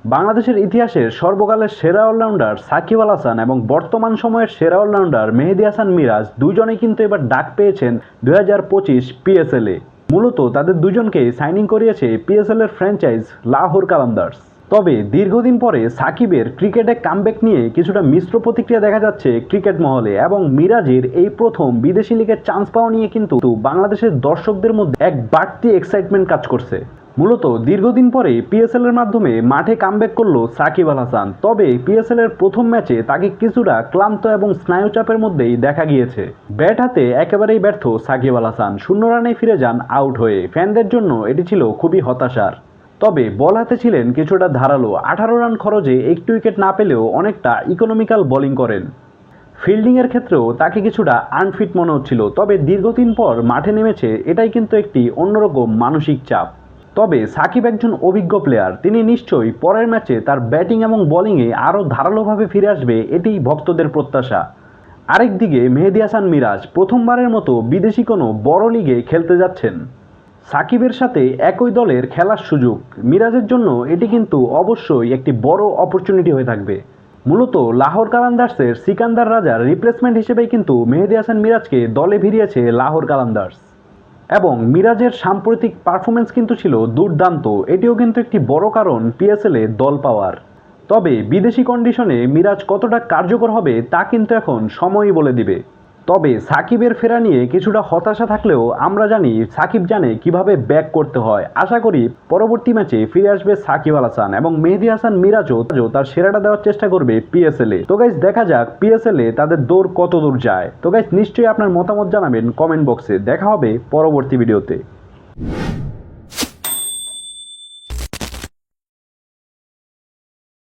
বাংলাদেশের ইতিহাসের সর্বকালের সেরা অলরাউন্ডার সাকিব আল হাসান এবং বর্তমান সময়ের সেরা অলরাউন্ডার মেহেদী হাসান মিরাজ দুজনেই কিন্তু এবার ডাক পেয়েছেন 2025 পিএসএল এ। মূলত তাদের দুজনকে সাইনিং করিয়েছে পিএসএল এর ফ্র্যাঞ্চাইজ লাহোর কালান্দার্স। তবে দীর্ঘদিন পরে সাকিবের ক্রিকেটে কামব্যাক নিয়ে কিছুটা মিশ্র প্রতিক্রিয়া দেখা যাচ্ছে ক্রিকেট মহলে, এবং মিরাজের এই প্রথম বিদেশি লিগের চান্স পাওয়া নিয়ে কিন্তু বাংলাদেশের দর্শকদের মধ্যে এক বাড়তি এক্সাইটমেন্ট কাজ করছে। মূলত দীর্ঘদিন পরে পিএসএল এর মাধ্যমে মাঠে কামব্যাক করলো সাকিব আল হাসান। তবে পিএসএল এর প্রথম ম্যাচে তাকে কিছুটা ক্লান্ত এবং স্নায়ুচাপের মধ্যেই দেখা গিয়েছে। ব্যাট হাতে একেবারেই ব্যর্থ সাকিব আল হাসান 0 রানে ফিরে যান আউট হয়ে। ফ্যানদের জন্য এটি ছিল খুবই হতাশার। তবে বল হাতে ছিলেন কিছুটা ধারালো। 18 রান খরচে একটি উইকেট না পেলেও অনেকটা ইকোনমিক্যাল বোলিং করেন। ফিল্ডিংয়ের ক্ষেত্রেও তাকে কিছুটা আনফিট মনে হচ্ছিল। তবে দীর্ঘদিন পর মাঠে নেমেছে, এটাই কিন্তু একটি অন্যরকম মানসিক চাপ। তবে সাকিব একজন অভিজ্ঞ প্লেয়ার, তিনি নিশ্চয়ই পরের ম্যাচে তার ব্যাটিং এবং বোলিংয়ে আরও ধারালোভাবে ফিরে আসবে, এটি ভক্তদের প্রত্যাশা। আরেকদিকে মেহেদী হাসান মিরাজ প্রথমবারের মতো বিদেশি কোনো বড় লিগে খেলতে যাচ্ছেন। সাকিবের সাথে একই দলের খেলার সুযোগ মিরাজের জন্য এটি কিন্তু অবশ্যই একটি বড় অপরচুনিটি হয়ে থাকবে। মূলত লাহোর কালান্দার্সের সিকান্দার রাজার রিপ্লেসমেন্ট হিসেবেই কিন্তু মেহেদী হাসান মিরাজকে দলে ভিড়িয়েছে লাহোর কালান্দার্স। এবং মিরাজের সাম্প্রতিক পারফরমেন্স কিন্তু ছিল দুর্দান্ত, এটিও কিন্তু একটি বড় কারণ পিএসএল এ দল পাওয়ার। তবে বিদেশি কন্ডিশনে মিরাজ কতটা কার্যকর হবে তা কিন্তু এখন সময়ই বলে দিবে। তবে সাকিবের ফেরা নিয়ে কিছুটা হতাশা থাকলেও আমরা জানি সাকিব জানে কিভাবে ব্যাক করতে হয়। আশা করি পরবর্তী ম্যাচে ফিরে আসবে সাকিব আল হাসান এবং মেহেদী হাসান মিরাজও তার সেরাটা দেওয়ার চেষ্টা করবে পিএসএল এ। তো গাইস, দেখা যাক পিএসএল এ তাদের দৌড় কত দূর যায়। তো গাইস, নিশ্চয়ই আপনার মতামত জানাবেন কমেন্ট বক্সে। দেখা হবে পরবর্তী ভিডিওতে।